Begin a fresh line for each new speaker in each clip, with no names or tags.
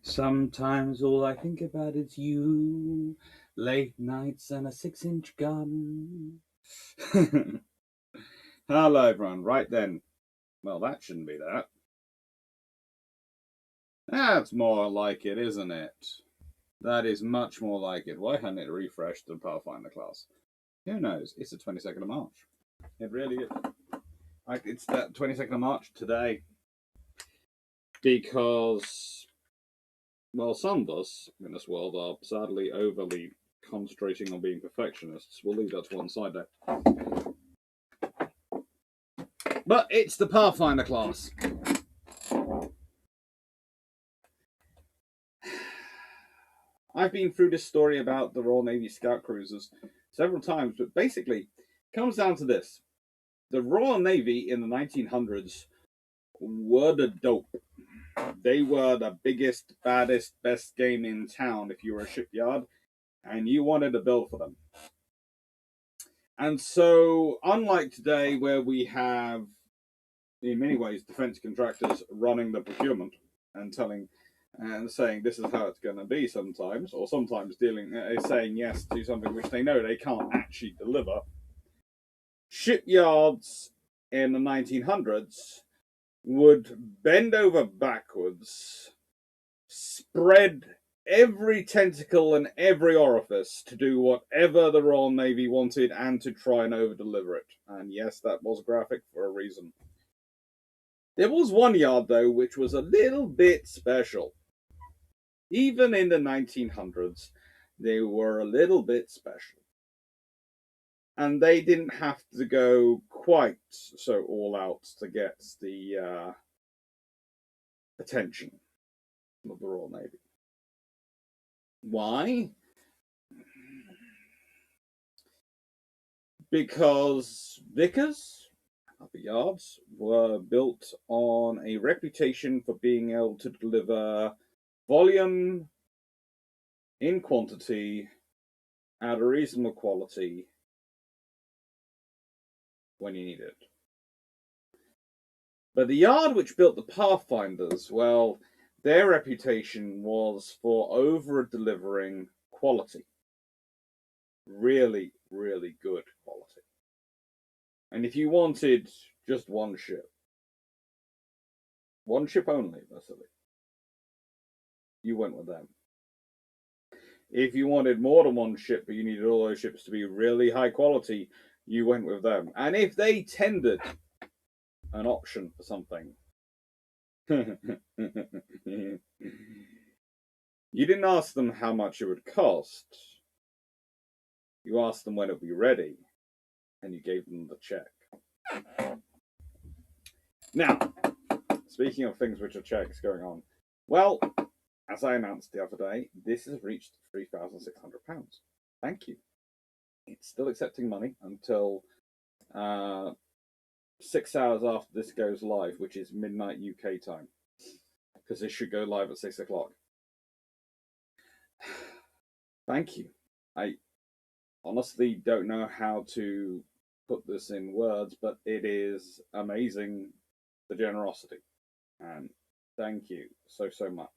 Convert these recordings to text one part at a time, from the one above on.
Sometimes all I think about is you, late nights and a 6-inch gun. Hello, everyone. Right then. Well, that shouldn't be that. That's more like it, isn't it? That is much more like it. Why hadn't it refreshed the Pathfinder class? Who knows? It's the 22nd of March. It really is. It's that 22nd of March today. Because, well, some of us in this world are sadly overly concentrating on being perfectionists. We'll leave that to one side there. But it's the Pathfinder class. I've been through this story about the Royal Navy scout cruisers several times, but basically it comes down to this. The Royal Navy in the 1900s were the dope. They were the biggest, baddest, best game in town if you were a shipyard and you wanted to build for them. And so, unlike today, where we have, in many ways, defense contractors running the procurement and telling and saying this is how it's going to be sometimes, or sometimes saying yes to something which they know they can't actually deliver, shipyards in the 1900s would bend over backwards, spread every tentacle and every orifice to do whatever the Royal Navy wanted and to try and over-deliver it. And yes, that was graphic for a reason. There was one yard, though, which was a little bit special. Even in the 1900s, they were a little bit special. And they didn't have to go quite so all out to get the attention of the Royal Navy. Why? Because Vickers, the yards, were built on a reputation for being able to deliver volume in quantity at a reasonable quality when you need it. But the yard which built the Pathfinders, well, their reputation was for over-delivering quality. Really, really good quality. And if you wanted just one ship only, basically, you went with them. If you wanted more than one ship, but you needed all those ships to be really high quality, you went with them. And if they tendered an option for something, you didn't ask them how much it would cost. You asked them when it would be ready, and you gave them the check. Now, speaking of things which are checks going on, well, as I announced the other day, this has reached £3,600. Thank you. It's still accepting money until 6 hours after this goes live, which is midnight UK time, because this should go live at 6 o'clock. Thank you. I honestly don't know how to put this in words, but it is amazing, the generosity, and thank you so much.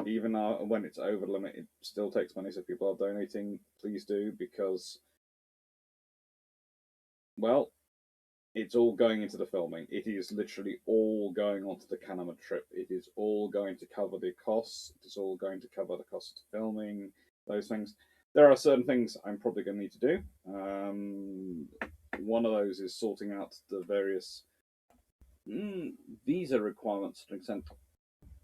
Even when it's over the limit, it still takes money. So if people are donating, please do, because, well, it's all going into the filming. It is literally all going onto the Canada trip. It is all going to cover the costs. It is all going to cover the cost of filming, those things. There are certain things I'm probably going to need to do. One of those is sorting out the various visa requirements to an extent.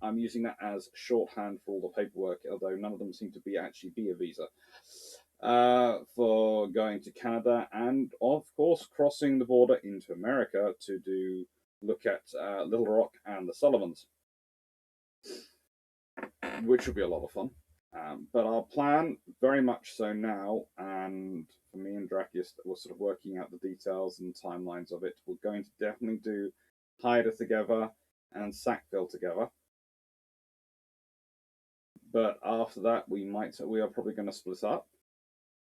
I'm using that as shorthand for all the paperwork, although none of them seem to actually be a visa, for going to Canada and, of course, crossing the border into America to look at Little Rock and the Sullivans, which will be a lot of fun. But our plan, very much so now, and for me and Drakius, we're sort of working out the details and timelines of it. We're going to definitely do Hyder together and Sackville together. But after that, we are probably going to split up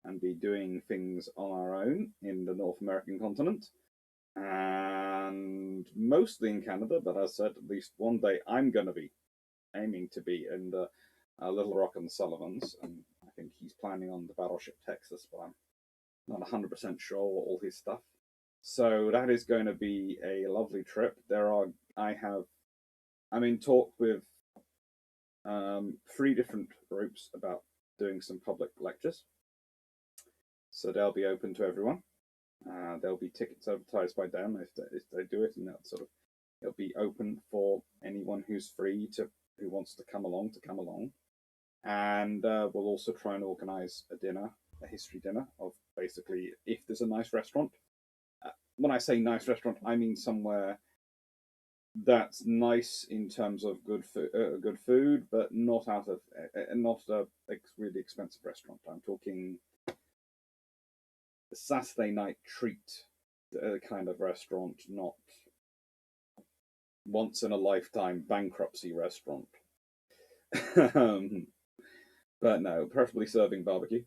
and be doing things on our own in the North American continent, and mostly in Canada. But as I said, at least one day I'm going to be aiming to be in the Little Rock and Sullivans, and I think he's planning on the Battleship Texas, but I'm not 100% sure all his stuff. So that is going to be a lovely trip. I'm in talk with 3 different groups about doing some public lectures. So they'll be open to everyone. There'll be tickets advertised by them if they do it, and it'll be open for anyone who's who wants to come along. And we'll also try and organize a history dinner of basically if there's a nice restaurant. When I say nice restaurant, I mean somewhere that's nice in terms of good food, but not a really expensive restaurant. I'm talking a Saturday night treat kind of restaurant, not once in a lifetime bankruptcy restaurant. But no, preferably serving barbecue.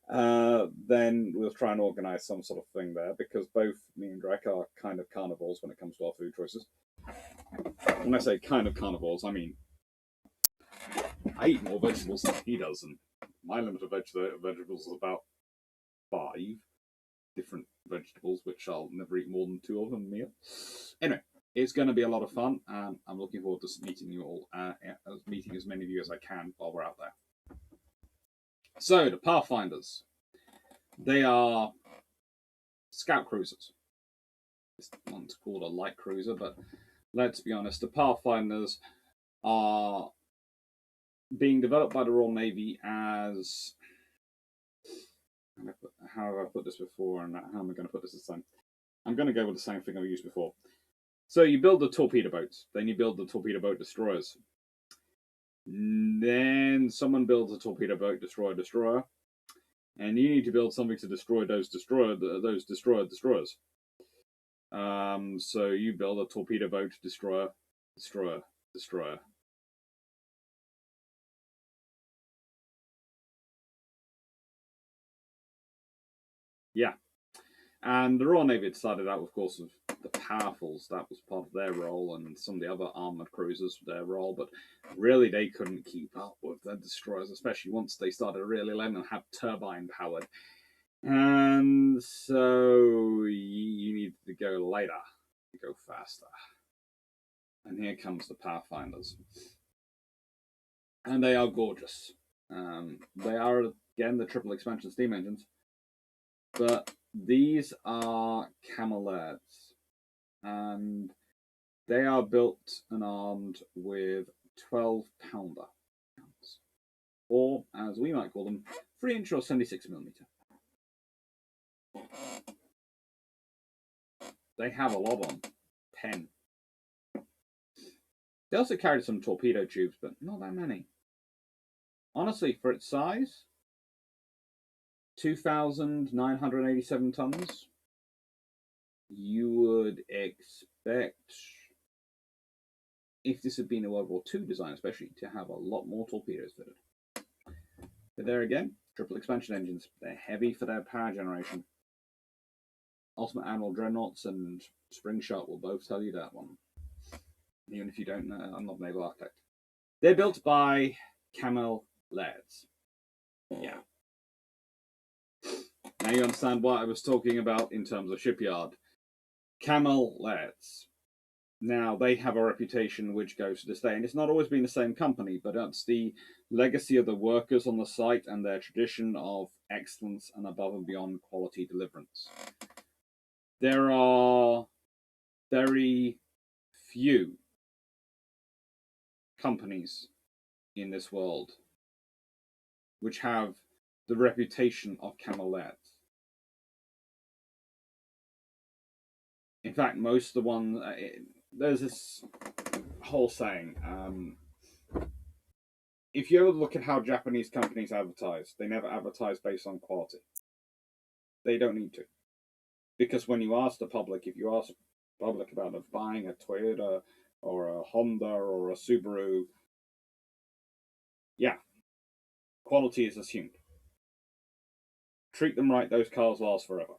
Then we'll try and organize some sort of thing there, because both me and Drek are kind of carnivores when it comes to our food choices. When I say kind of carnivores, I mean I eat more vegetables than he does, and my limit of vegetables is about 5 different vegetables, which I'll never eat more than 2 of them a meal. Anyway, it's going to be a lot of fun, and I'm looking forward to meeting you all, meeting as many of you as I can while we're out there. So, the Pathfinders. They are scout cruisers. This one's called a light cruiser, but let's be honest, the Pathfinders are being developed by the Royal Navy as... How have I put this before, and how am I going to put this this time? I'm going to go with the same thing I've used before. So you build the torpedo boats, then you build the torpedo boat destroyers. Then someone builds a torpedo boat destroyer, and you need to build something to destroy those destroyers. So you build a torpedo boat destroyer. Yeah. And the Royal Navy had started out, of course, with the Powerfuls. That was part of their role, and some of the other armoured cruisers, their role. But really, they couldn't keep up with the destroyers, especially once they started really letting them have turbine-powered. And so you need to go later, to go faster. And here comes the Pathfinders. And they are gorgeous. They are, again, the triple expansion steam engines. But these are Camel-Laird's, and they are built and armed with 12-pounder guns, or as we might call them, 3-inch or 76mm. They have a lot on 10. They also carried some torpedo tubes, but not that many. Honestly, for its size, 2,987 tons. You would expect, if this had been a World War II design especially, to have a lot more torpedoes fitted. But there again, triple expansion engines. They're heavy for their power generation. Ultimate Admiral Dreadnoughts and Spring Shark will both tell you that one. Even if you don't know, I'm not a naval architect. They're built by Camel-Laird's. Yeah. Now you understand what I was talking about in terms of shipyard. Camel-Laird's. Now, they have a reputation which goes to this day, and it's not always been the same company, but that's the legacy of the workers on the site and their tradition of excellence and above and beyond quality deliverance. There are very few companies in this world which have the reputation of Camel-Laird's. In fact, most of the ones... there's this whole saying, if you ever look at how Japanese companies advertise, they never advertise based on quality. They don't need to. Because when you ask the public, if you ask the public about buying a Toyota or a Honda or a Subaru, yeah, quality is assumed. Treat them right, those cars last forever.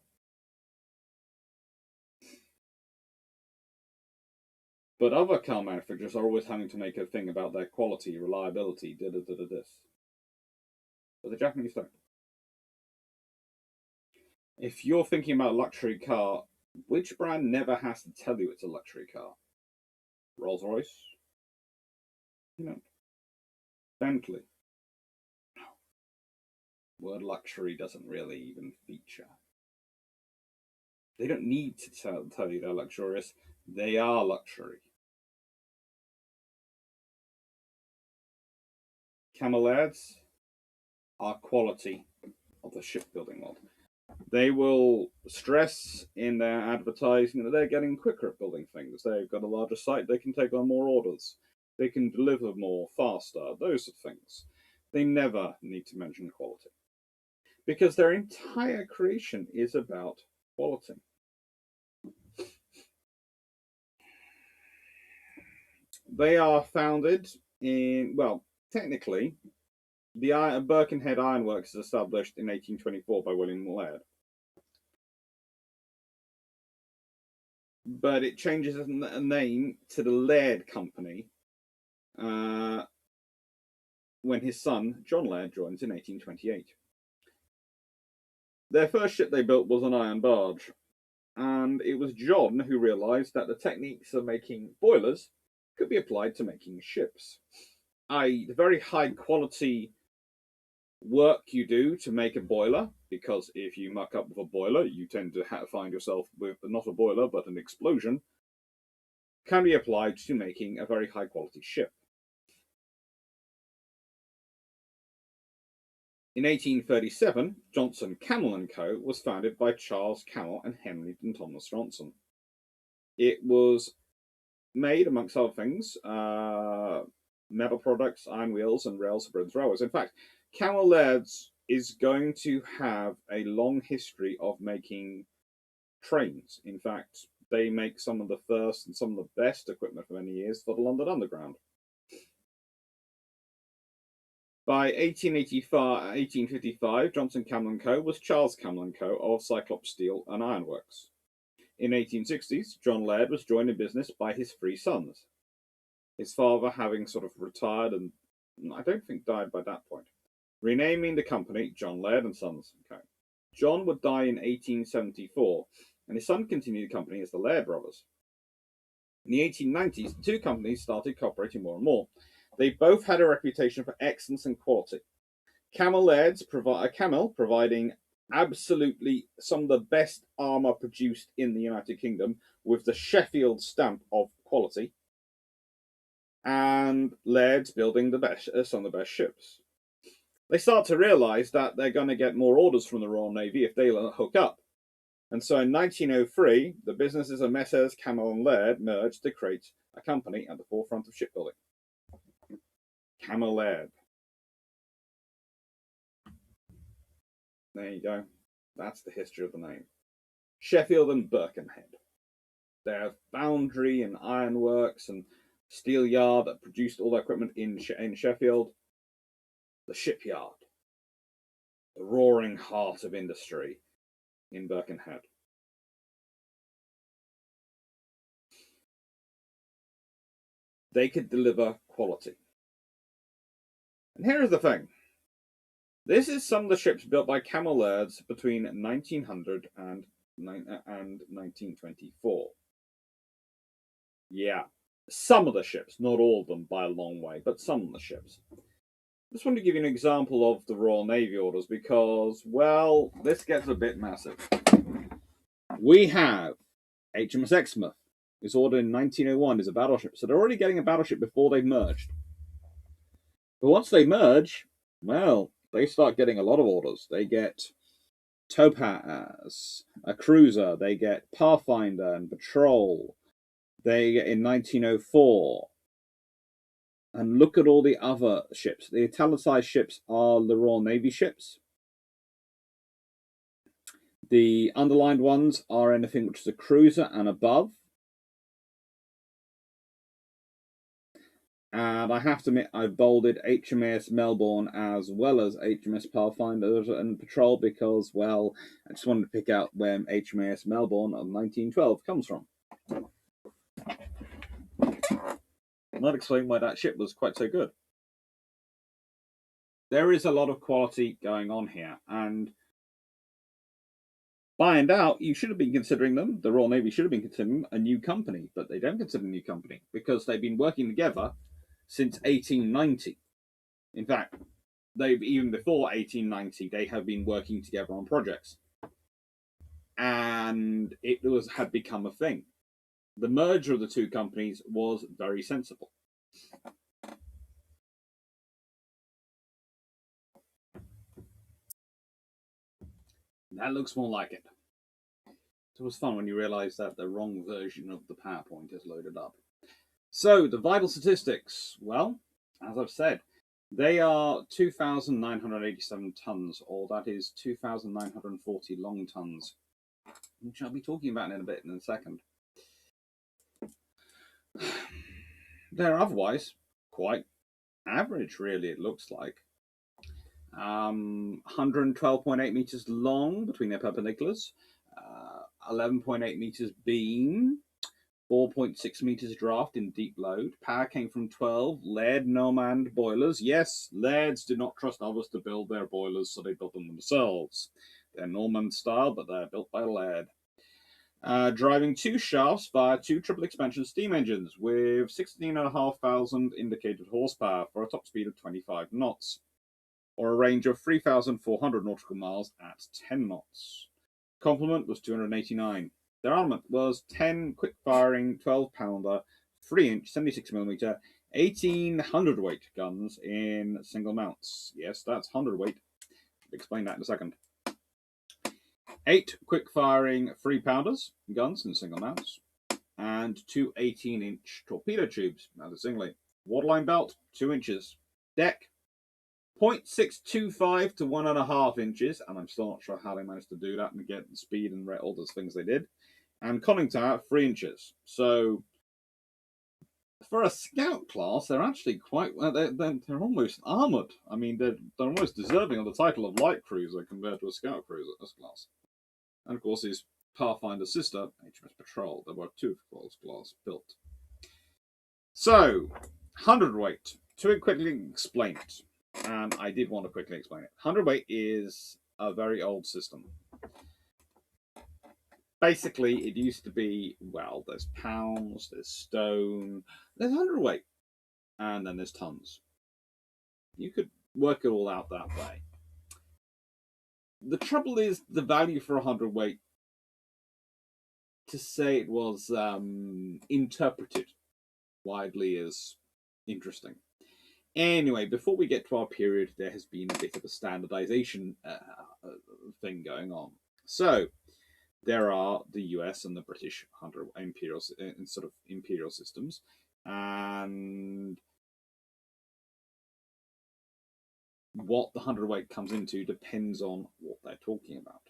But other car manufacturers are always having to make a thing about their quality, reliability, this. But the Japanese don't. If you're thinking about a luxury car, which brand never has to tell you it's a luxury car? Rolls-Royce? No. Bentley? No. Word luxury doesn't really even feature. They don't need to tell you they're luxurious. They are luxury. Camel Airs are quality of the shipbuilding world. They will stress in their advertising that they're getting quicker at building things. They've got a larger site, they can take on more orders. They can deliver more faster, those sort of things. They never need to mention quality. Because their entire creation is about quality. They are founded in, well, technically, the Birkenhead Ironworks is established in 1824 by William Laird. But it changes its name to the Laird Company when his son, John Laird, joins in 1828. Their first ship they built was an iron barge, and it was John who realised that the techniques of making boilers could be applied to making ships. I.e., the very high quality work you do to make a boiler, because if you muck up with a boiler, you tend to find yourself with not a boiler but an explosion, can be applied to making a very high quality ship. In 1837, Johnson, Camel & Co. was founded by Charles Camel and Henry and Thomas Johnson. It was made, amongst other things, metal products, iron wheels, and rails for Britain's railways. In fact, Camel Laird's is going to have a long history of making trains. In fact, they make some of the first and some of the best equipment for many years for the London Underground. By 1855, Johnson, Camel & Co. was Charles Camel & Co. of Cyclops Steel and Ironworks. In 1860s, John Laird was joined in business by his three sons, his father having sort of retired and I don't think died by that point, renaming the company John Laird and Sons & Co. John would die in 1874, and his son continued the company as the Laird brothers. In the 1890s, the two companies started cooperating more and more. They both had a reputation for excellence and quality. Camel providing absolutely some of the best armour produced in the United Kingdom with the Sheffield stamp of quality, and Laird's building some of the best ships. They start to realise that they're going to get more orders from the Royal Navy if they hook up. And so in 1903, the businesses of Messrs. Camel and Laird merged to create a company at the forefront of shipbuilding. Camel Laird. There you go. That's the history of the name. Sheffield and Birkenhead. Their foundry and ironworks and steel yard that produced all their equipment in Sheffield. The shipyard. The roaring heart of industry in Birkenhead. They could deliver quality. And here's the thing. This is some of the ships built by Camel Laird's between 1900 and 1924. Yeah, some of the ships, not all of them by a long way, but some of the ships. I just want to give you an example of the Royal Navy orders because, well, this gets a bit massive. We have HMS Exmouth, was ordered in 1901 as a battleship, so they're already getting a battleship before they've merged. But once they merge, well, they start getting a lot of orders. They get Topaz, a cruiser. They get Pathfinder and Patrol. They get in 1904. And look at all the other ships. The italicized ships are the Royal Navy ships. The underlined ones are anything which is a cruiser and above. And I have to admit, I've bolded HMAS Melbourne as well as HMS Pathfinder and Patrol because, well, I just wanted to pick out where HMAS Melbourne of 1912 comes from. might explain why that ship was quite so good. There is a lot of quality going on here, and by and out, you should have been considering them, the Royal Navy should have been considering them a new company, but they don't consider a new company because they've been working together since 1890. In fact, even before 1890, they have been working together on projects. And it had become a thing. The merger of the two companies was very sensible. That looks more like it. It was fun when you realise that the wrong version of the PowerPoint is loaded up. So, the vital statistics. Well, as I've said, they are 2,987 tons, or that is 2,940 long tons, which I'll be talking about in a second. They're otherwise quite average, really, it looks like. 112.8 meters long between their perpendiculars, 11.8 meters beam, 4.6 meters draft in deep load. Power came from 12 Laird Normand boilers. Yes, Lairds did not trust others to build their boilers, so they built them themselves. They're Normand style, but they're built by Laird. Driving two shafts via two triple expansion steam engines with 16,500 indicated horsepower for a top speed of 25 knots, or a range of 3,400 nautical miles at 10 knots. Complement was 289. Their armament was 10 quick-firing 12-pounder, 3-inch, 76mm, 1,800 weight guns in single mounts. Yes, that's 100 weight. I'll explain that in a second. 8 quick-firing 3-pounders guns in single mounts, and 2 18-inch torpedo tubes as a singly. Waterline belt, 2 inches. Deck, 0.625 to 1.5 inches, and I'm still not sure how they managed to do that and get the speed and all those things they did. And conning tower, 3 inches. So, for a scout class, they're actually quite, they're almost armoured. I mean, they're almost deserving of the title of light cruiser compared to a scout cruiser, this class. And of course, his Pathfinder sister, HMS Patrol. There were 2 of those class built. So, 100-weight. To quickly explain it, and I did want to quickly explain it. 100-weight is a very old system. Basically, it used to be, well, there's pounds, there's stone, there's 100-weight, and then there's tons. You could work it all out that way. The trouble is the value for 100-weight, to say it was interpreted widely as interesting. Anyway, before we get to our period, there has been a bit of a standardization thing going on. So, there are the US and the British imperial systems, and what the 100-weight comes into depends on what they're talking about.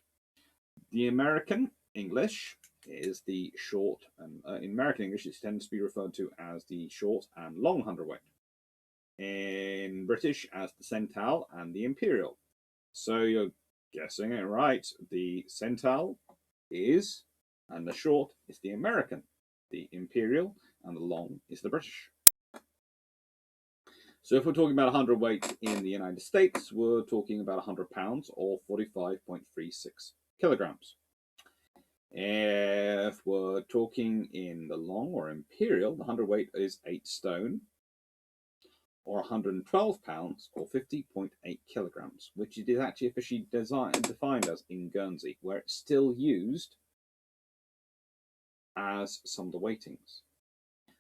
The American English is the short, and in American English it tends to be referred to as the short and long 100-weight. In British as the cental and the imperial. So you're guessing it right. The cental is, and the short is the American. The imperial and the long is the British. So if we're talking about 100-weight in the United States, we're talking about 100 pounds or 45.36 kilograms. If we're talking in the long or imperial, the 100-weight is 8 stone, or 112 pounds, or 50.8 kilograms, which it is actually officially defined as in Guernsey, where it's still used as some of the weightings.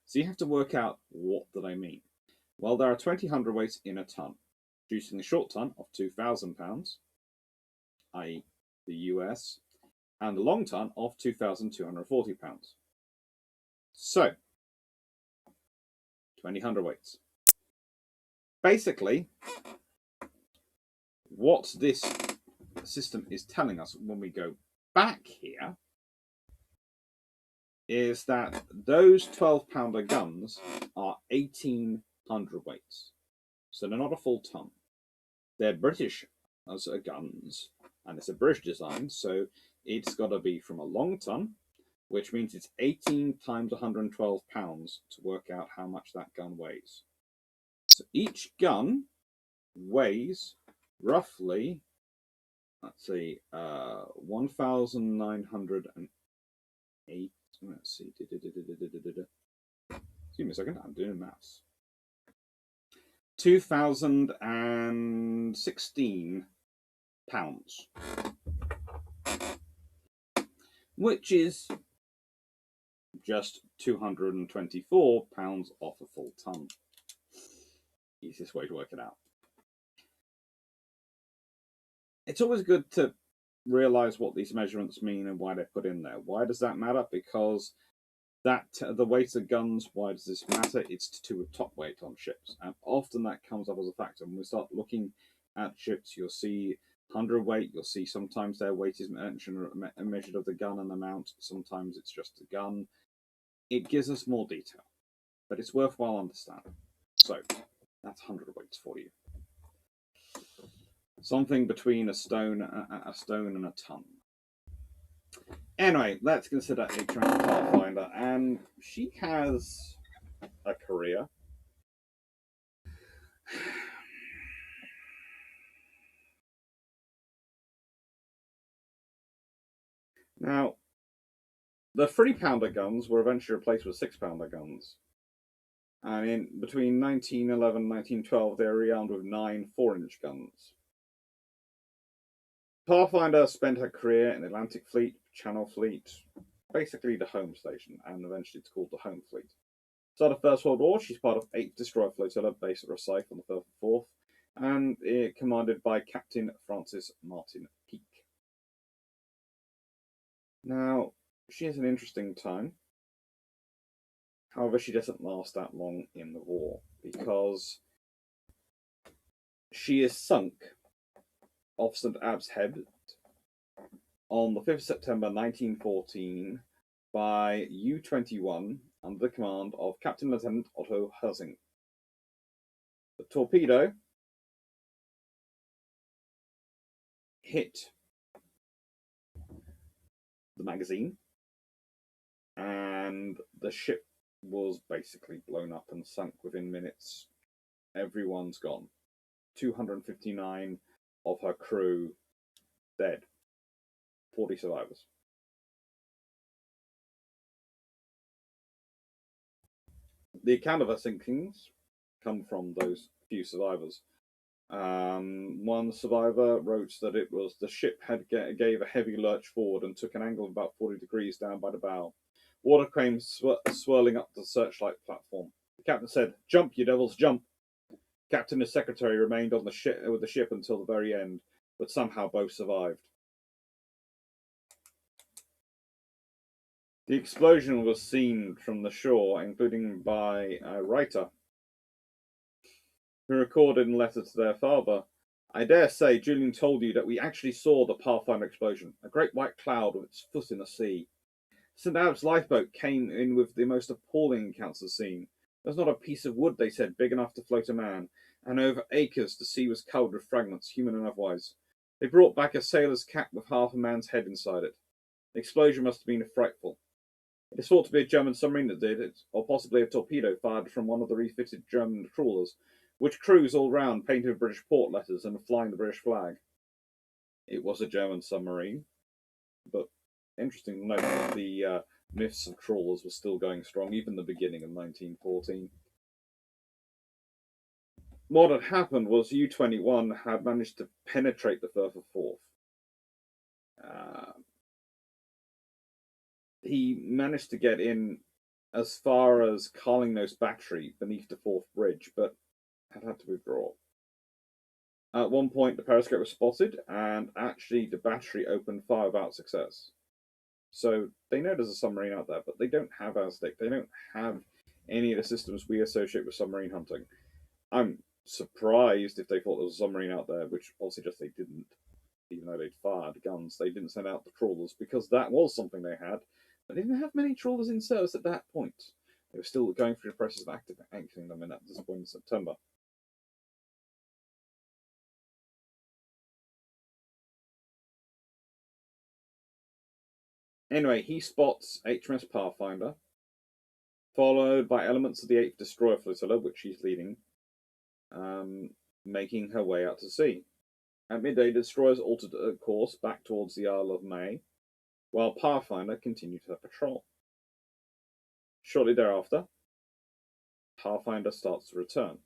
So you have to work out, what do they mean? Well, there are 20 hundredweights in a ton, producing the short ton of 2,000 pounds, i.e. the US, and the long ton of 2,240 pounds. So, 20 hundredweights. Basically, what this system is telling us when we go back here is that those 12-pounder guns are 18 hundredweights. So they're not a full ton. They're British as guns, and it's a British design, so it's got to be from a long ton which means it's 18 times 112 pounds to work out how much that gun weighs. So each gun weighs roughly, let's see, 1,908. Let's see. Excuse me a second, I'm doing maths. 2,016 pounds, which is just 224 pounds off a full ton. Easiest way to work it out. It's always good to realize what these measurements mean and why they're put in there. Why does that matter? Because the weight of guns, why does this matter? It's to do with top weight on ships. And often that comes up as a factor. When we start looking at ships, you'll see hundredweight, you'll see sometimes their weight is mentioned, measured of the gun and the mount. Sometimes it's just the gun. It gives us more detail, but it's worthwhile understanding. So that's hundredweights for you. Something between a stone and a ton. Anyway, let's consider a trans Pathfinder, and she has a career. Now, the 3-pounder guns were eventually replaced with 6-pounder guns. And in between 1911 and 1912, they were rearmed with 9 4-inch guns. Pathfinder spent her career in the Atlantic Fleet, Channel Fleet, basically the home station, and eventually it's called the Home Fleet. Start of First World War, she's part of 8th Destroyer Flotilla based at Rosyth on the Firth and Forth, and commanded by Captain Francis Martin Peake. Now, she has an interesting time. However, she doesn't last that long in the war, because she is sunk off St. Abb's Head on the 5th of September 1914 by U-21 under the command of Captain Lieutenant Otto Hersing. The torpedo hit the magazine, and the ship was basically blown up and sunk within minutes. Everyone's gone. 259 of her crew dead. 40 survivors. The account of her sinkings come from those few survivors. One survivor wrote that it was the ship gave a heavy lurch forward and took an angle of about 40 degrees down by the bow. Water came swirling up the searchlight platform. The captain said, "Jump, you devils, jump!" The captain and his secretary remained on the ship with the ship until the very end, but somehow both survived. The explosion was seen from the shore, including by a writer, who recorded in a letter to their father, "I dare say Julian told you that we actually saw the Pathfinder explosion, a great white cloud with its foot in the sea. St. Abb's lifeboat came in with the most appalling accounts of the scene. There was not a piece of wood, they said, big enough to float a man, and over acres the sea was covered with fragments, human and otherwise. They brought back a sailor's cap with half a man's head inside it. The explosion must have been frightful. It is thought to be a German submarine that did it, or possibly a torpedo fired from one of the refitted German trawlers, which cruise all round painted with British port letters and flying the British flag." It was a German submarine, but interesting to note that the myths of trawlers were still going strong, even the beginning of 1914. What had happened was U-21 had managed to penetrate the Firth of Forth. He managed to get in as far as Carlingnose Battery beneath the Forth Bridge, but had to withdraw. At one point, the periscope was spotted, and actually the battery opened fire without success. So they know there's a submarine out there, but they don't have Aztec. They don't have any of the systems we associate with submarine hunting. I'm surprised if they thought there was a submarine out there, which obviously just they didn't. Even though they'd fired guns, they didn't send out the trawlers, because that was something they had. But they didn't have many trawlers in service at that point. They were still going through the process of activating them at this point in September. Anyway, he spots HMS Pathfinder, followed by elements of the 8th Destroyer Flotilla, which she's leading, making her way out to sea. At midday, the destroyers altered a course back towards the Isle of May, while Pathfinder continued her patrol. Shortly thereafter, Pathfinder starts to return.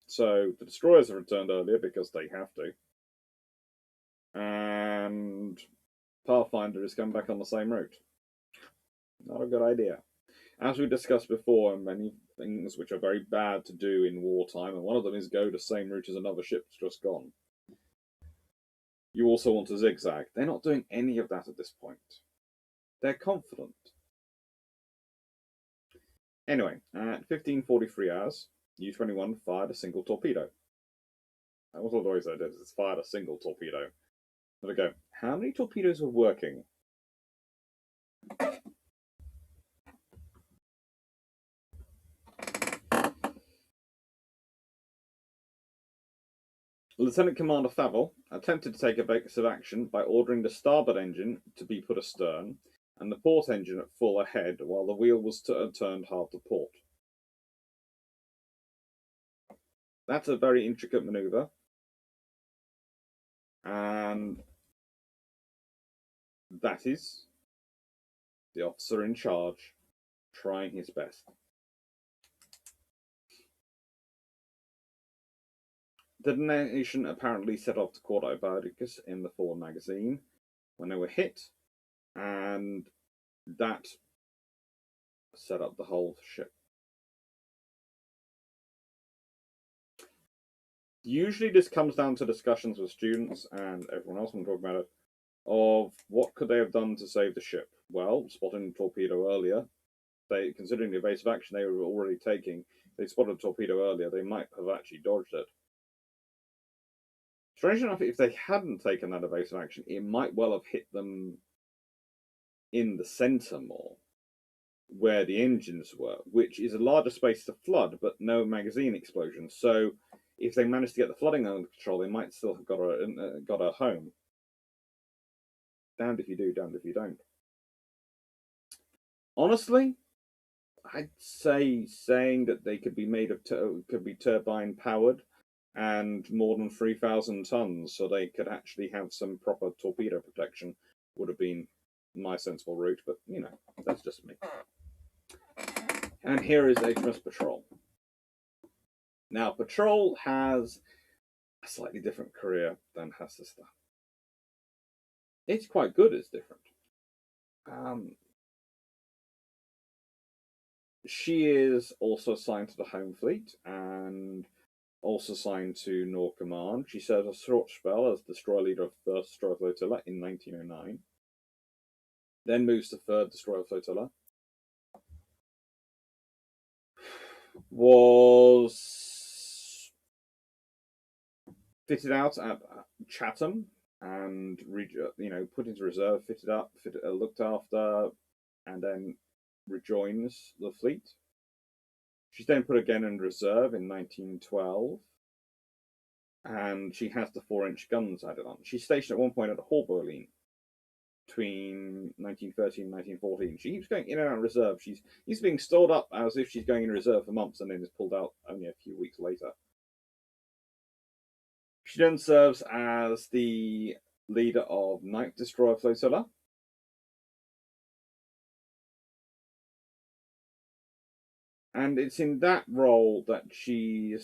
So the destroyers have returned earlier because they have to, and Pathfinder is coming back on the same route. Not a good idea. As we discussed before, many things which are very bad to do in wartime, and one of them is go the same route as another ship that's just gone. You also want to zigzag. They're not doing any of that at this point. They're confident. Anyway, at 15:43 hours, U-21 fired a single torpedo. That was all the ways I did. It's fired a single torpedo. There we go. How many torpedoes were working? Lieutenant Commander Naval attempted to take evasive action by ordering the starboard engine to be put astern and the port engine at full ahead while the wheel was turned hard to port. That's a very intricate maneuver, and that is the officer in charge trying his best. The detonation apparently set off the Quadrivalgus in the forward magazine when they were hit, and that set up the whole ship. Usually this comes down to discussions with students and everyone else when talking about it, of what could they have done to save the ship. Well, spotting the torpedo earlier, considering the evasive action they were already taking, they spotted a torpedo earlier, they might have actually dodged it. Strange enough, if they hadn't taken that evasive action, it might well have hit them in the centre more, where the engines were, which is a larger space to flood, but no magazine explosion. So if they managed to get the flooding under control, they might still have got her home. Damned if you do, damned if you don't. Honestly, I'd say saying that they could be made of could be turbine powered and more than 3,000 tons, so they could actually have some proper torpedo protection, would have been my sensible route. But you know, that's just me. And here is HMS Patrol. Now, Patrol has a slightly different career than her sister. It's quite good, it's different. She is also assigned to the Home Fleet and also assigned to Nor Command. She served a short spell as destroyer leader of 1st Destroyer Flotilla in 1909. Then moves to 3rd Destroyer Flotilla. Was fitted out at Chatham and put into reserve, looked after, and then rejoins the fleet. She's then put again in reserve in 1912, and she has the 4-inch guns added on. She's stationed at one point at Haulbowline between 1913 and 1914. She keeps going in and out of reserve. She's being stored up as if she's going in reserve for months and then is pulled out only a few weeks later. She then serves as the leader of 9th Destroyer Flotilla. And it's in that role that she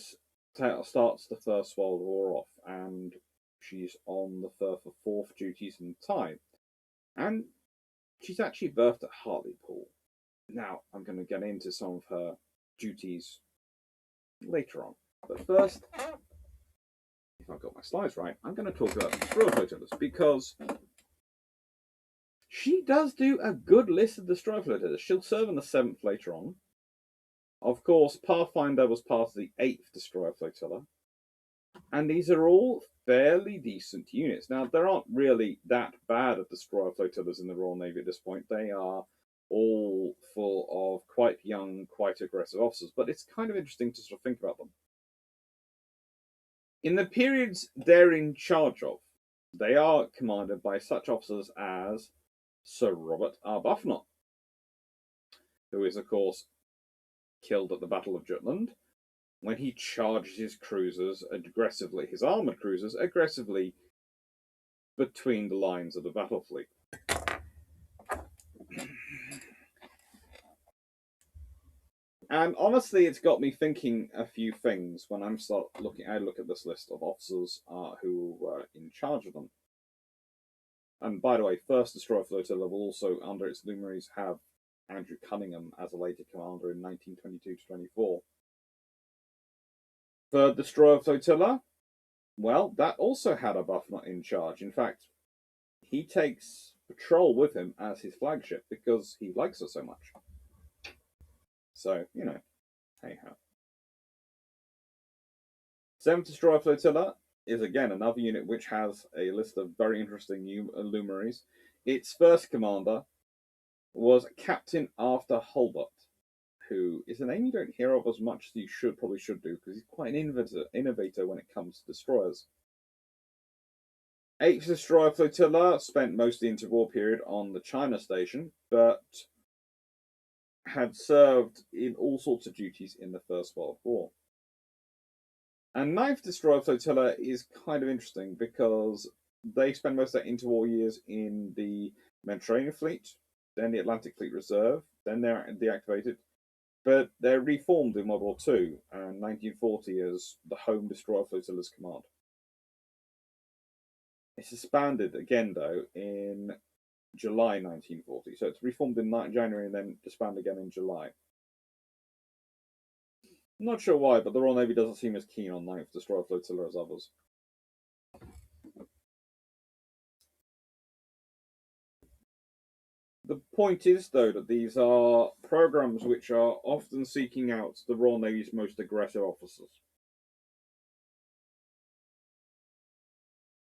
starts the First World War off, and she's on the Firth of Forth duties in time. And she's actually berthed at Hartlepool. Now, I'm going to get into some of her duties later on. But first, if I've got my slides right, I'm going to talk about the Destroyer Flotillas, because she does do a good list of Destroyer Flotillas. She'll serve in the 7th later on. Of course, Pathfinder was part of the 8th Destroyer Flotilla. And these are all fairly decent units. Now, there aren't really that bad of Destroyer Flotillas in the Royal Navy at this point. They are all full of quite young, quite aggressive officers. But it's kind of interesting to sort of think about them. In the periods they're in charge of, they are commanded by such officers as Sir Robert Arbuthnot, who is, of course, killed at the Battle of Jutland when he charges his cruisers aggressively, his armoured cruisers aggressively between the lines of the battle fleet. And honestly, it's got me thinking a few things when I look at this list of officers who were in charge of them. And by the way, First Destroyer Flotilla will also, under its luminaries, have Andrew Cunningham as a later commander in 1922 to 24. Third Destroyer Flotilla, well, that also had Arbuthnot in charge. In fact, he takes Patrol with him as his flagship because he likes her so much. So, hey ho. 7th Destroyer Flotilla is again another unit which has a list of very interesting new luminaries. Its first commander was Captain Arthur Hulbert, who is a name you don't hear of as much as you probably should do, because he's quite an innovator when it comes to destroyers. 8th Destroyer Flotilla spent most of the interwar period on the China Station, but had served in all sorts of duties in the First World War. And 9th Destroyer Flotilla is kind of interesting because they spend most of their interwar years in the Mediterranean Fleet, then the Atlantic Fleet Reserve, then they're deactivated, but they're reformed in World War II and 1940 as the Home Destroyer Flotilla's Command. It's disbanded again, though, in July 1940. So it's reformed in January and then disbanded again in July. I'm not sure why, but the Royal Navy doesn't seem as keen on 9th Destroyer Flotilla as others. The point is, though, that these are programs which are often seeking out the Royal Navy's most aggressive officers.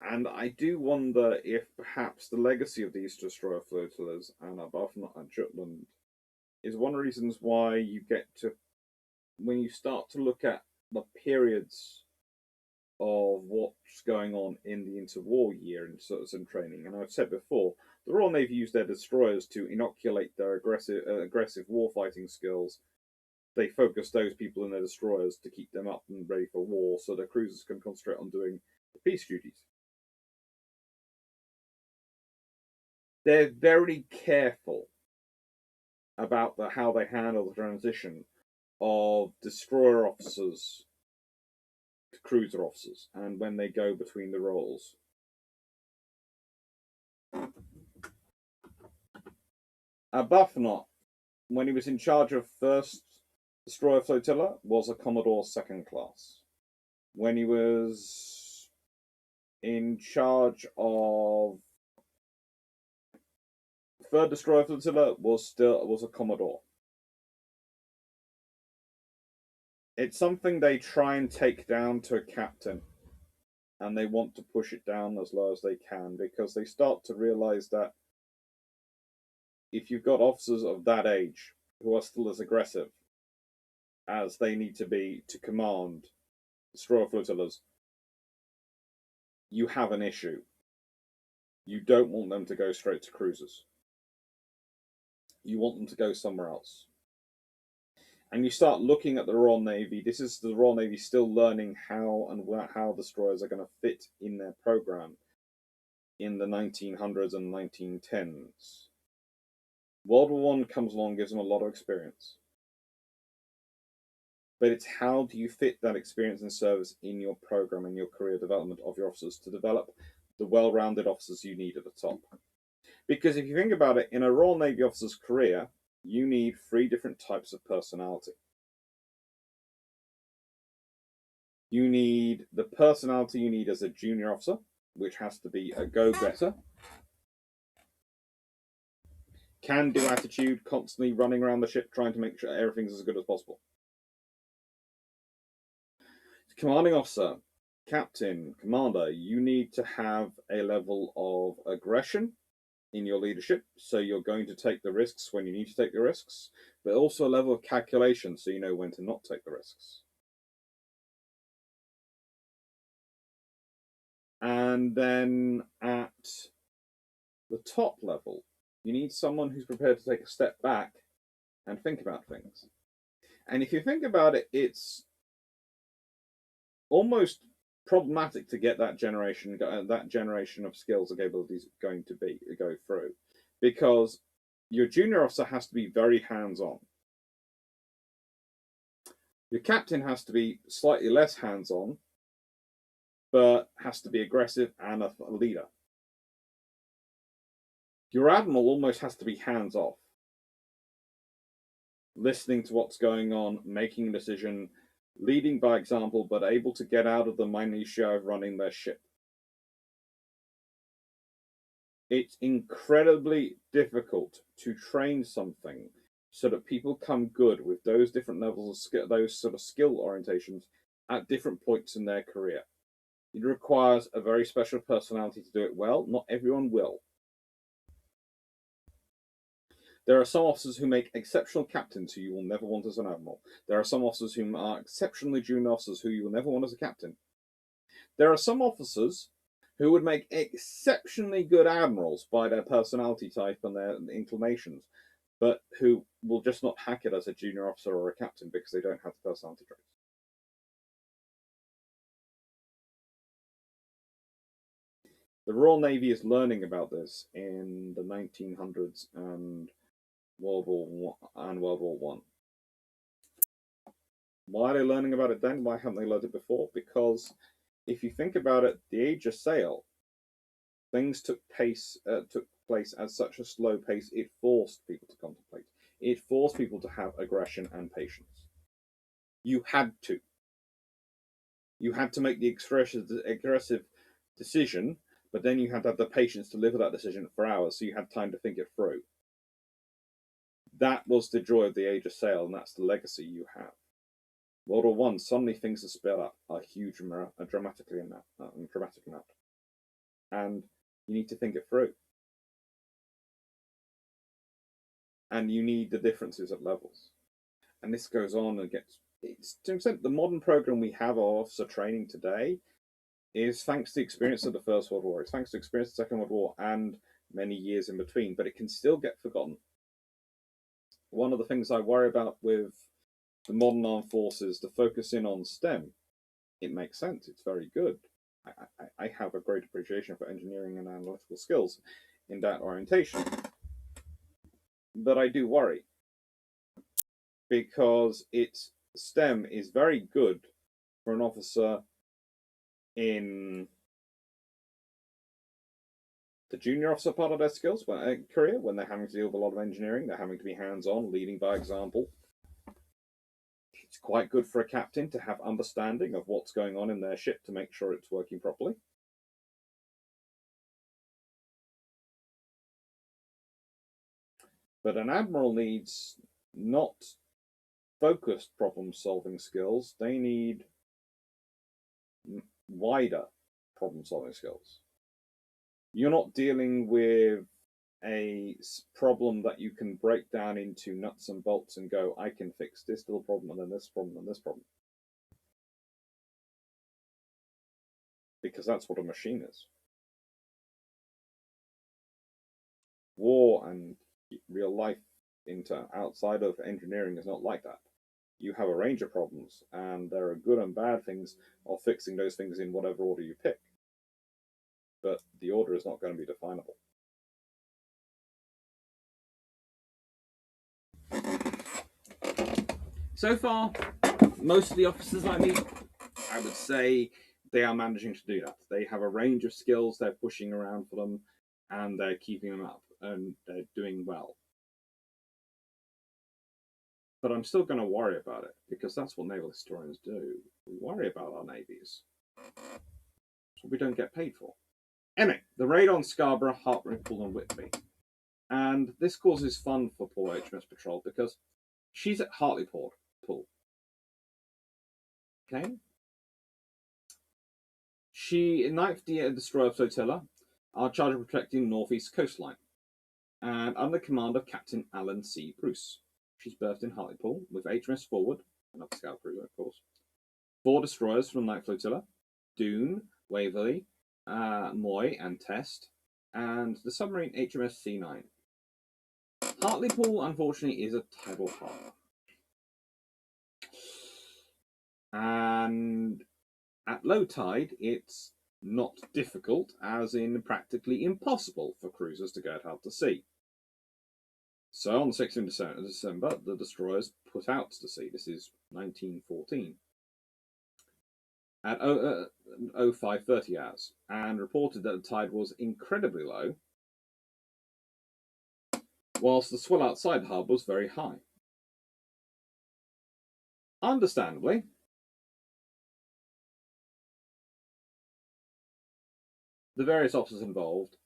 And I do wonder if perhaps the legacy of these destroyer flotillas and Arbuthnot and Jutland is one of the reasons why you get to, when you start to look at the periods of what's going on in the interwar year and sort of some training. And I've said before, the Royal Navy used their destroyers to inoculate their aggressive warfighting skills. They focus those people in their destroyers to keep them up and ready for war, so their cruisers can concentrate on doing the peace duties. They're very careful about how they handle the transition of destroyer officers to cruiser officers and when they go between the roles. Arbuthnot, when he was in charge of First Destroyer Flotilla, was a Commodore second class. When he was in charge of Third Destroyer Flotilla, was a Commodore. It's something they try and take down to a captain, and they want to push it down as low as they can because they start to realize that if you've got officers of that age who are still as aggressive as they need to be to command destroyer flotillas, you have an issue. You don't want them to go straight to cruisers. You want them to go somewhere else. And you start looking at the Royal Navy. This is the Royal Navy still learning how destroyers are going to fit in their program in the 1900s and 1910s. World War I comes along and gives them a lot of experience. But it's how do you fit that experience and service in your program and your career development of your officers to develop the well-rounded officers you need at the top. Because if you think about it, in a Royal Navy officer's career, you need 3 different types of personality. You need the personality you need as a junior officer, which has to be a go-getter, can-do attitude, constantly running around the ship trying to make sure everything's as good as possible. Commanding officer, captain, commander, you need to have a level of aggression in your leadership, so you're going to take the risks when you need to take the risks, but also a level of calculation so you know when to not take the risks. And then at the top level, You need someone who's prepared to take a step back and think about things. And if you think about it, it's almost problematic to get that generation of skills and capabilities going to go through, because your junior officer has to be very hands-on. Your captain has to be slightly less hands-on, but has to be aggressive and a leader. Your admiral almost has to be hands-off, listening to what's going on, making a decision, leading by example, but able to get out of the minutiae of running their ship. It's incredibly difficult to train something so that people come good with those different levels of skill, those sort of skill orientations at different points in their career. It requires a very special personality to do it well. Not everyone will. There are some officers who make exceptional captains who you will never want as an admiral. There are some officers who are exceptionally junior officers who you will never want as a captain. There are some officers who would make exceptionally good admirals by their personality type and their inclinations, but who will just not hack it as a junior officer or a captain because they don't have the personality traits. The Royal Navy is learning about this in the 1900s and World War One. Why are they learning about it then? Why haven't they learned it before? Because if you think about it, the age of sail, things took place at such a slow pace. It forced people to contemplate. It forced people to have aggression and patience. You had to. You had to make the aggressive decision, but then you had to have the patience to live with that decision for hours, so you had time to think it through. That was the joy of the age of sail, and that's the legacy you have. World War One, suddenly things are sped up a huge, a dramatic amount, and you need to think it through, and you need the differences at levels, and this goes on and gets. It's to an extent the modern program we have of officer training today is thanks to the experience of the First World War. It's thanks to the experience of the Second World War and many years in between, but it can still get forgotten. One of the things I worry about with the modern armed forces, to focus in on STEM, it makes sense. It's very good. I have a great appreciation for engineering and analytical skills in that orientation. But I do worry because STEM is very good for an officer in the junior officer part of their skills career, when they're having to deal with a lot of engineering, they're having to be hands-on, leading by example. It's quite good for a captain to have understanding of what's going on in their ship to make sure it's working properly. But an admiral needs not focused problem-solving skills. They need wider problem-solving skills. You're not dealing with a problem that you can break down into nuts and bolts and go, I can fix this little problem and then this problem and this problem. Because that's what a machine is. War and real life outside of engineering is not like that. You have a range of problems, and there are good and bad things of fixing those things in whatever order you pick. But the order is not going to be definable. So far, most of the officers I meet, I would say they are managing to do that. They have a range of skills they're pushing around for them, and they're keeping them up, and they're doing well. But I'm still going to worry about it, because that's what naval historians do. We worry about our navies. That's what we don't get paid for. Anyway, the raid on Scarborough, Hartlepool, and Whitby. And this causes fun for poor HMS Patrol, because she's at Hartlepool. Okay? She, 9th Destroyer Flotilla, are charged of protecting the northeast coastline, and under the command of Captain Alan C. Bruce. She's berthed in Hartlepool with HMS Forward, another scout cruiser, of course, 4 destroyers from the 9th Flotilla, Doon, Waverley, Moy, and Test, and the submarine HMS C9. Hartlepool, unfortunately, is a tidal harbour. And at low tide, it's not difficult, as in practically impossible, for cruisers to get out to sea. So on the 16th of December, the destroyers put out to sea. This is 1914. At 0530 hours, and reported that the tide was incredibly low, whilst the swell outside the harbour was very high. Understandably, the various officers involved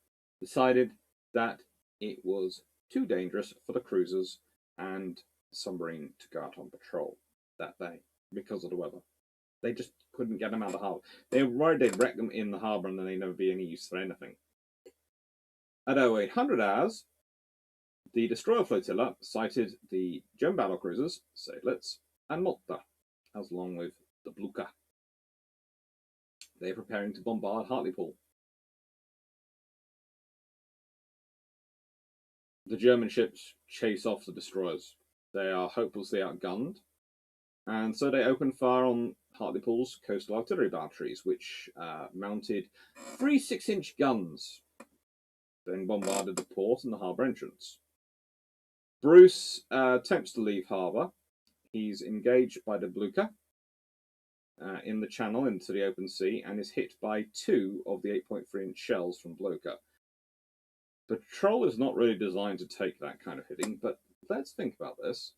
decided that it was too dangerous for the cruisers and the submarine to go out on patrol that day because of the weather. They just couldn't get them out of the harbour. They were worried they'd wreck them in the harbour and then they'd never be any use for anything. At 0800 hours, the destroyer flotilla sighted the German battle cruisers, Seydlitz, and Malta, as along with the Blucher. They are preparing to bombard Hartlepool. The German ships chase off the destroyers. They are hopelessly outgunned, and so they open fire on Hartlepool's coastal artillery batteries, which mounted 3 6-inch guns, then bombarded the port and the harbour entrance. Bruce attempts to leave harbour. He's engaged by the Blucher in the channel into the open sea and is hit by 2 of the 8.3-inch shells from Blucher. Patrol is not really designed to take that kind of hitting, but let's think about this.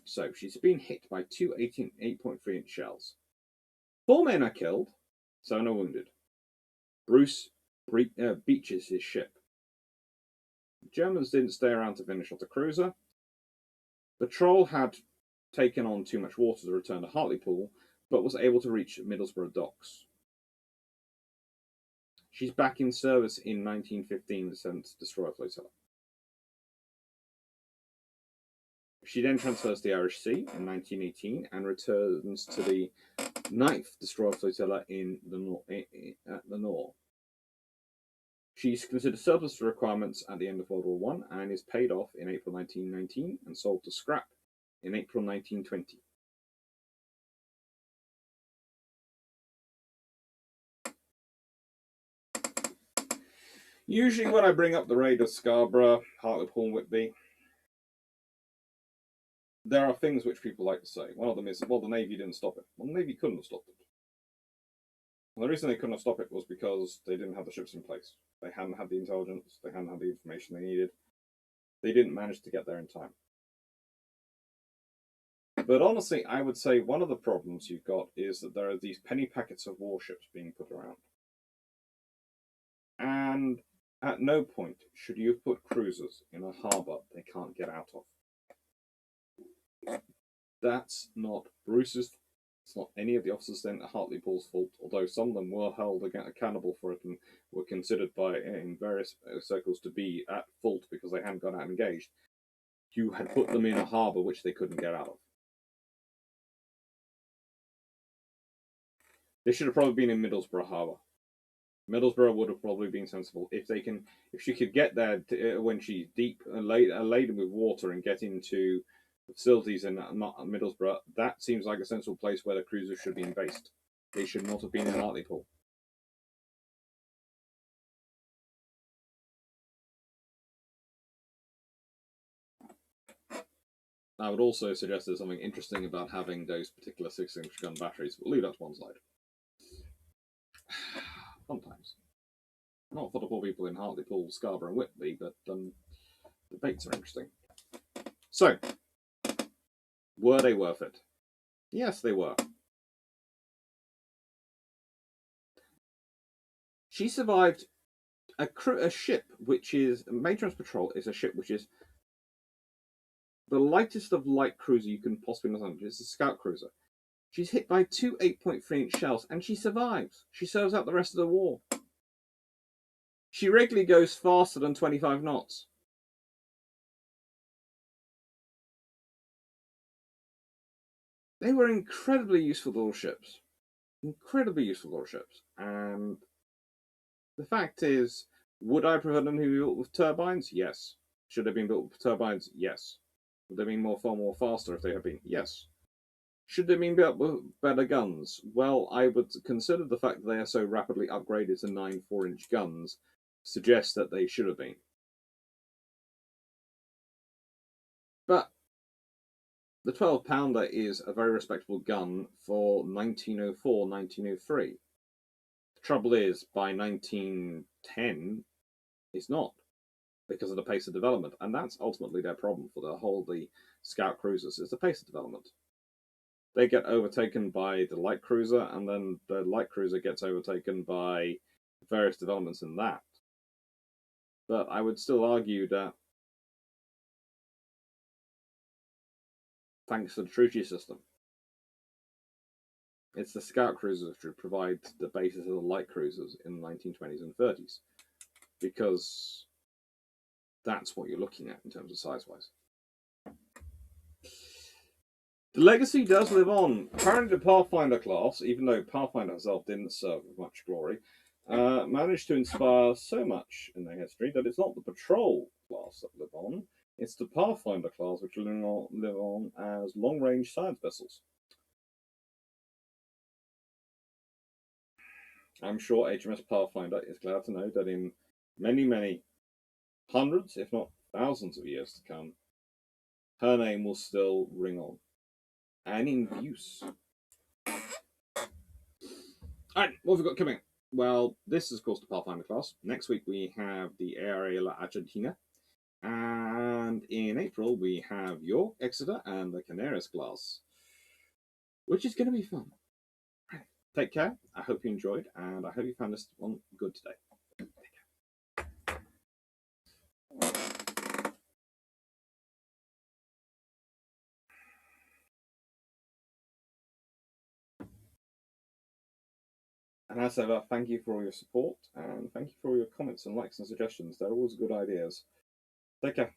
So she's been hit by 2 8.3-inch shells. 4 men are killed, 7 are wounded. Bruce beaches his ship. The Germans didn't stay around to finish off the cruiser. Patrol had taken on too much water to return to Hartlepool, but was able to reach Middlesbrough docks. She's back in service in 1915, the 7th Destroyer Flotilla. She then transfers to the Irish Sea in 1918 and returns to the 9th Destroyer Flotilla in at the Nore. She's considered surplus to requirements at the end of World War I and is paid off in April 1919 and sold to scrap in April 1920. Usually when I bring up the raid of Scarborough, Hartlepool and Whitby, there are things which people like to say. One of them is, well, the Navy didn't stop it. Well, the Navy couldn't have stopped it. And the reason they couldn't have stopped it was because they didn't have the ships in place. They hadn't had the intelligence, they hadn't had the information they needed. They didn't manage to get there in time. But honestly, I would say one of the problems you've got is that there are these penny packets of warships being put around. And at no point should you have put cruisers in a harbour they can't get out of. That's not Bruce's. It's not any of the officers then at Hartlepool's fault, although some of them were held accountable for it and were considered in various circles to be at fault because they hadn't got out engaged. You had put them in a harbour which they couldn't get out of. They should have probably been in Middlesbrough harbour. Middlesbrough would have probably been sensible if she could get there when she's deep and laden with water and get into facilities in Middlesbrough. That seems like a sensible place where the cruisers should be based. They should not have been in Hartlepool. I would also suggest there's something interesting about having those particular 6-inch gun batteries. We'll leave that to one side. Fun times. Not for the poor people in Hartlepool, Scarborough and Whitby, but debates are interesting. So, were they worth it? Yes, they were. She survived a ship which is, Matron's Patrol is a ship which is the lightest of light cruiser you can possibly imagine. It's a scout cruiser. She's hit by 2 8.3-inch shells and she survives. She serves out the rest of the war. She regularly goes faster than 25 knots. They were incredibly useful little ships. Incredibly useful little ships. And the fact is, would I prefer them to be built with turbines? Yes. Should they have been built with turbines? Yes. Would they have been far more faster if they had been? Yes. Should they have been built with better guns? Well, I would consider the fact that they are so rapidly upgraded to 9 4-inch guns suggests that they should have been. But the 12-pounder is a very respectable gun for 1904, 1903. The trouble is, by 1910, it's not, because of the pace of development, and that's ultimately their problem for the scout cruisers, is the pace of development. They get overtaken by the light cruiser, and then the light cruiser gets overtaken by various developments in that. But I would still argue that thanks to the treaty system, it's the scout cruisers which provide the basis of the light cruisers in the 1920s and 30s, because that's what you're looking at in terms of size-wise. The legacy does live on. Apparently the Pathfinder class, even though Pathfinder herself didn't serve with much glory, managed to inspire so much in their history that it's not the patrol class that live on, it's the Pathfinder class which live on as long-range science vessels. I'm sure HMS Pathfinder is glad to know that in many, many hundreds, if not thousands of years to come, her name will still ring on and in use. Alright, what have we got coming? Well, this is, of course, the Pathfinder class. Next week we have the Aerial Argentina. And in April we have York, Exeter, and the Canaries class, which is going to be fun. Take care. I hope you enjoyed, and I hope you found this one good today. And as ever, thank you for all your support, and thank you for all your comments and likes and suggestions. They're always good ideas. Take care.